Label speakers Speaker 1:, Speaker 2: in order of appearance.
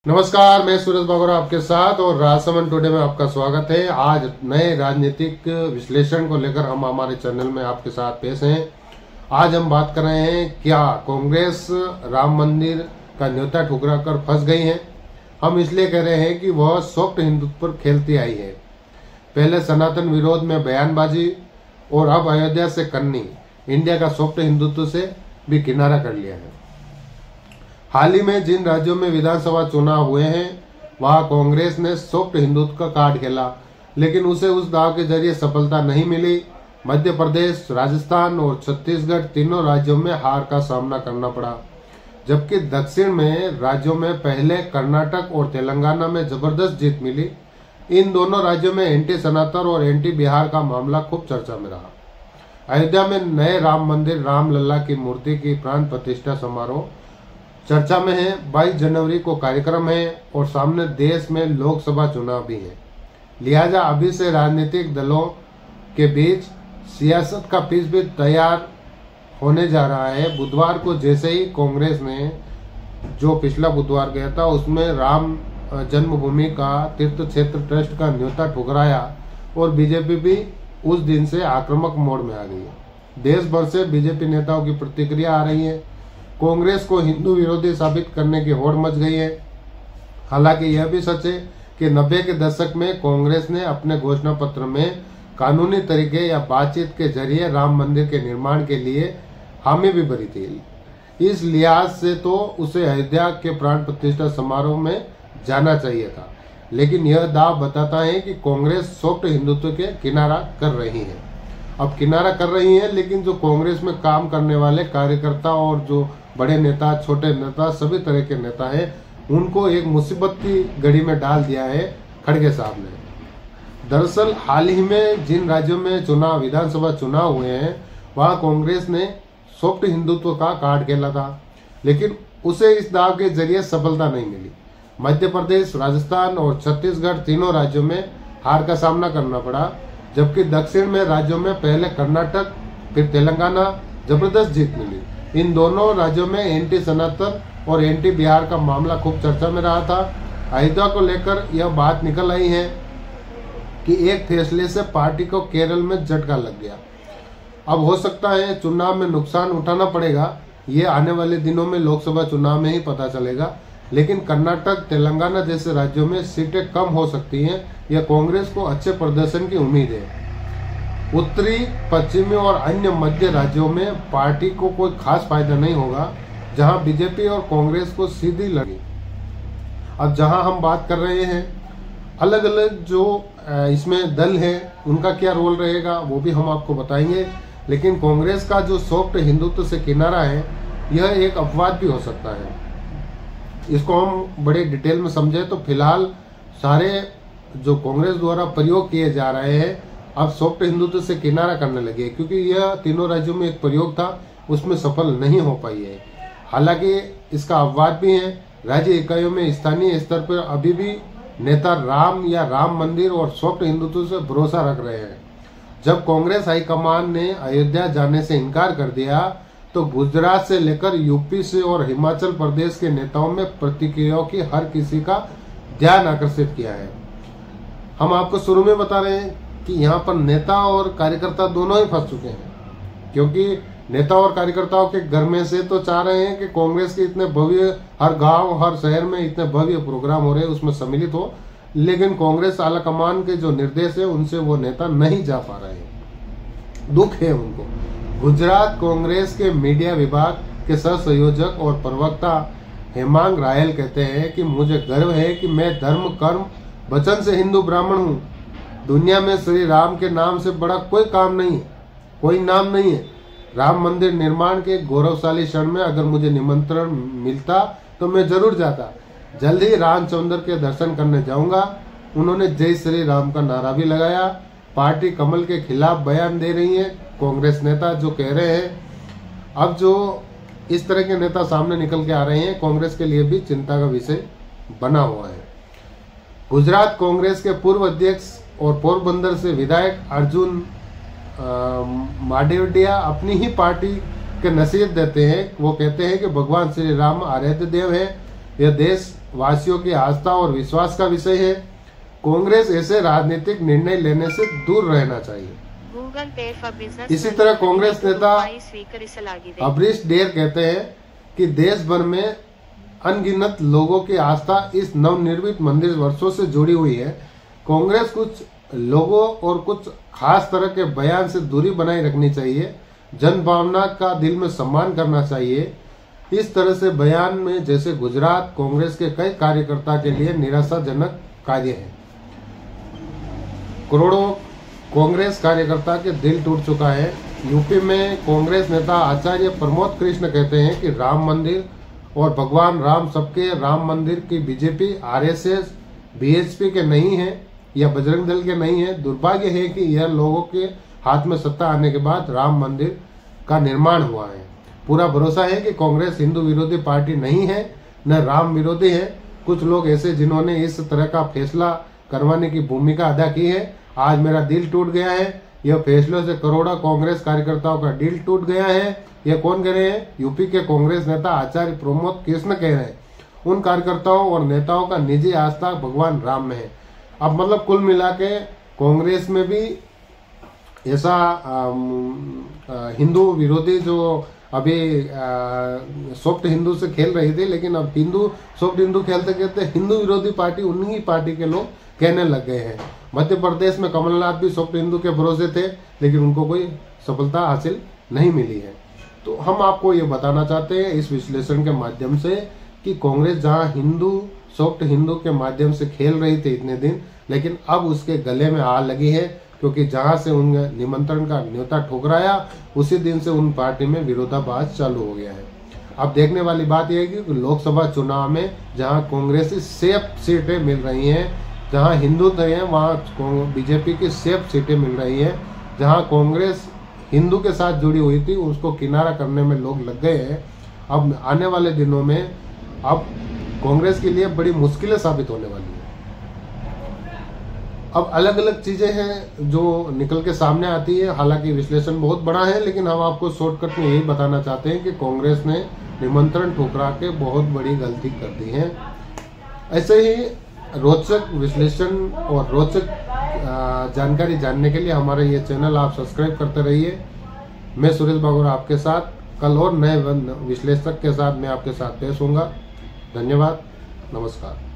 Speaker 1: नमस्कार, मैं सूरज बागोरा आपके साथ और राजसमंद टुडे में आपका स्वागत है। आज नए राजनीतिक विश्लेषण को लेकर हम हमारे चैनल में आपके साथ पेश हैं। आज हम बात कर रहे हैं क्या कांग्रेस राम मंदिर का न्योता ठुकरा कर फंस गई है। हम इसलिए कह रहे हैं कि वह सॉफ्ट हिंदुत्व पर खेलती आई है। पहले सनातन विरोध में बयानबाजी और अब अयोध्या से कन्नी, इंडिया का सॉफ्ट हिंदुत्व से भी किनारा कर लिया है। हाल ही में जिन राज्यों में विधानसभा चुनाव हुए हैं वहां कांग्रेस ने सॉफ्ट हिंदुत्व का कार्ड खेला, लेकिन उसे उस दाव के जरिए सफलता नहीं मिली। मध्य प्रदेश, राजस्थान और छत्तीसगढ़ तीनों राज्यों में हार का सामना करना पड़ा, जबकि दक्षिण में राज्यों में पहले कर्नाटक और तेलंगाना में जबरदस्त जीत मिली। इन दोनों राज्यों में एंटी सनातन और एंटी बिहार का मामला खूब चर्चा में रहा। अयोध्या में नए राम मंदिर रामलला की मूर्ति की प्राण प्रतिष्ठा समारोह चर्चा में है। 22 जनवरी को कार्यक्रम है और सामने देश में लोकसभा चुनाव भी है। लिहाजा अभी से राजनीतिक दलों के बीच सियासत का पिच भी तैयार होने जा रहा है। बुधवार को जैसे ही कांग्रेस ने, जो पिछला बुधवार गया था, उसमें राम जन्मभूमि का तीर्थ क्षेत्र ट्रस्ट का न्योता ठुकराया और बीजेपी भी उस दिन से आक्रामक मोड में आ गई है। देश भर से बीजेपी नेताओं की प्रतिक्रिया आ रही है। कांग्रेस को हिंदू विरोधी साबित करने की होड़ मच गई है। हालांकि यह भी सच है कि 90 के दशक में कांग्रेस ने अपने घोषणा पत्र में कानूनी तरीके या बातचीत के जरिए राम मंदिर के निर्माण के लिए हामी भी भरी थी। इस लिहाज से तो उसे अयोध्या के प्राण प्रतिष्ठा समारोह में जाना चाहिए था, लेकिन यह दाव बताता है कि कांग्रेस सॉफ्ट हिंदुत्व के किनारा कर रही है। अब किनारा कर रही है, लेकिन जो कांग्रेस में काम करने वाले कार्यकर्ता और जो बड़े नेता, छोटे नेता, सभी तरह के नेता हैं, उनको एक मुसीबत की घड़ी में डाल दिया है खड़गे साहब ने। दरअसल हाल ही में जिन राज्यों में विधानसभा चुनाव हुए हैं वहां कांग्रेस ने सॉफ्ट हिंदुत्व का कार्ड खेला था, लेकिन उसे इस दाव के जरिए सफलता नहीं मिली। मध्य प्रदेश, राजस्थान और छत्तीसगढ़ तीनों राज्यों में हार का सामना करना पड़ा, जबकि दक्षिण में राज्यों में पहले कर्नाटक फिर तेलंगाना जबरदस्त जीत मिली। इन दोनों राज्यों में एंटी सनातन और एंटी बिहार का मामला खूब चर्चा में रहा था। अयोध्या को लेकर यह बात निकल आई है कि एक फैसले से पार्टी को केरल में झटका लग गया। अब हो सकता है चुनाव में नुकसान उठाना पड़ेगा, ये आने वाले दिनों में लोकसभा चुनाव में ही पता चलेगा। लेकिन कर्नाटक, तेलंगाना जैसे राज्यों में सीटें कम हो सकती हैं। यह कांग्रेस को अच्छे प्रदर्शन की उम्मीद है। उत्तरी, पश्चिमी और अन्य मध्य राज्यों में पार्टी को कोई खास फायदा नहीं होगा, जहां बीजेपी और कांग्रेस को सीधी लड़ी। अब जहां हम बात कर रहे हैं अलग अलग जो इसमें दल हैं, उनका क्या रोल रहेगा वो भी हम आपको बताएंगे। लेकिन कांग्रेस का जो सॉफ्ट हिंदुत्व से किनारा है, यह एक अपवाद भी हो सकता है। इसको हम बड़े डिटेल में समझे तो फिलहाल सारे जो कांग्रेस द्वारा प्रयोग किए जा रहे हैं अब सॉफ्ट हिंदुत्व से किनारा करने लगे, क्योंकि यह तीनों राज्यों में एक प्रयोग था, उसमें सफल नहीं हो पाई है। हालांकि इसका अपवाद भी है। राज्य इकाइयों में स्थानीय स्तर पर अभी भी नेता राम या राम मंदिर और सॉफ्ट हिंदुत्व से भरोसा रख रहे हैं। जब कांग्रेस हाईकमान ने अयोध्या जाने से इनकार कर दिया तो गुजरात से लेकर यूपी से और हिमाचल प्रदेश के नेताओं में प्रतिक्रियाओं की हर किसी का ध्यान आकर्षित किया है। हम आपको शुरू में बता रहे हैं कि यहाँ पर नेता और कार्यकर्ता दोनों ही फंस चुके हैं, क्योंकि नेता और कार्यकर्ताओं के घर में से तो चाह रहे हैं कि कांग्रेस के इतने भव्य, हर गांव हर शहर में इतने भव्य प्रोग्राम हो रहे हैं, उसमें सम्मिलित हो, लेकिन कांग्रेस आलाकमान के जो निर्देश है उनसे वो नेता नहीं जा पा रहे हैं। दुख है उनको। गुजरात कांग्रेस के मीडिया विभाग के सह संयोजक और प्रवक्ता हेमांग रायल कहते हैं कि मुझे गर्व है कि मैं धर्म, कर्म, वचन से हिंदू ब्राह्मण हूँ। दुनिया में श्री राम के नाम से बड़ा कोई काम नहीं है, कोई नाम नहीं है। राम मंदिर निर्माण के गौरवशाली क्षण में अगर मुझे निमंत्रण मिलता तो मैं जरूर जाता। जल्द ही रामचंद्र के दर्शन करने जाऊंगा। उन्होंने जय श्री राम का नारा भी लगाया। पार्टी कमल के खिलाफ बयान दे रही है कांग्रेस नेता, जो कह रहे हैं। अब जो इस तरह के नेता सामने निकल के आ रहे हैं, कांग्रेस के लिए भी चिंता का विषय बना हुआ है। गुजरात कांग्रेस के पूर्व अध्यक्ष और पोरबंदर से विधायक अर्जुन माडेवडिया अपनी ही पार्टी के नसीहत देते हैं। वो कहते हैं कि भगवान श्री राम आराध्य देव है। यह देश वासियों की आस्था और विश्वास का विषय है। कांग्रेस ऐसे राजनीतिक निर्णय लेने से दूर रहना चाहिए। इसी तरह कांग्रेस नेता अमरीश डेर कहते हैं कि देश भर में अनगिनत लोगों की आस्था इस नवनिर्मित मंदिर वर्षों से जुड़ी हुई है। कांग्रेस कुछ लोगों और कुछ खास तरह के बयान से दूरी बनाए रखनी चाहिए। जन भावना का दिल में सम्मान करना चाहिए। इस तरह से बयान में जैसे गुजरात कांग्रेस के कई कार्यकर्ता के लिए निराशाजनक कार्य है। करोड़ों कांग्रेस कार्यकर्ता के दिल टूट चुका है। यूपी में कांग्रेस नेता आचार्य प्रमोद कृष्ण कहते हैं कि राम मंदिर और भगवान राम सबके राम मंदिर की बीजेपी, आरएसएस, बीएचपी के नहीं है या बजरंग दल के नहीं है। दुर्भाग्य है कि यह लोगों के हाथ में सत्ता आने के बाद राम मंदिर का निर्माण हुआ है। पूरा भरोसा है कि कांग्रेस हिंदू विरोधी पार्टी नहीं है, न राम विरोधी है। कुछ लोग ऐसे जिन्होंने इस तरह का फैसला करवाने की भूमिका अदा की है। आज मेरा दिल टूट गया है। यह फैसलों से करोड़ों कांग्रेस कार्यकर्ताओं का दिल टूट गया है। यह कौन कह रहे हैं? यूपी के कांग्रेस नेता आचार्य प्रमोद कृष्ण कह रहे हैं। उन कार्यकर्ताओं और नेताओं का निजी आस्था भगवान राम में है। अब मतलब कुल मिला के कांग्रेस में भी ऐसा हिंदू विरोधी जो अभी सॉफ्ट हिंदू से खेल रही थी, लेकिन अब सॉफ्ट हिंदू खेलते खेलते हिंदू विरोधी पार्टी उन्हीं पार्टी के लोग कहने लग गए हैं। मध्य प्रदेश में कमलनाथ भी सॉफ्ट हिंदू के भरोसे थे, लेकिन उनको कोई सफलता हासिल नहीं मिली है। तो हम आपको ये बताना चाहते हैं इस विश्लेषण के माध्यम से कि कांग्रेस जहां सॉफ्ट हिंदू के माध्यम से खेल रही थी इतने दिन, लेकिन अब उसके गले में आग लगी है, क्योंकि जहां से उन निमंत्रण का न्योता ठुकराया उसी दिन से उन पार्टी में विरोधाभास चालू हो गया है। अब देखने वाली बात यह है कि लोकसभा चुनाव में जहां कांग्रेस सेफ सीटें मिल रही हैं, जहां हिंदू हैं वहां बीजेपी की सेफ सीटें मिल रही हैं। जहां कांग्रेस हिंदू के साथ जुड़ी हुई थी उसको किनारा करने में लोग लग गए हैं। अब आने वाले दिनों में अब कांग्रेस के लिए बड़ी मुश्किलें साबित होने वाली है। अब अलग अलग चीजें हैं जो निकल के सामने आती है। हालांकि विश्लेषण बहुत बड़ा है, लेकिन हम आपको शॉर्टकट में यही बताना चाहते हैं कि कांग्रेस ने निमंत्रण ठुकरा के बहुत बड़ी गलती कर दी है। ऐसे ही रोचक विश्लेषण और रोचक जानकारी जानने के लिए हमारा ये चैनल आप सब्सक्राइब करते रहिए। मैं सुरेश बागोरा आपके साथ कल और नए विश्लेषक के साथ मैं आपके साथ पेश होऊंगा। धन्यवाद, नमस्कार।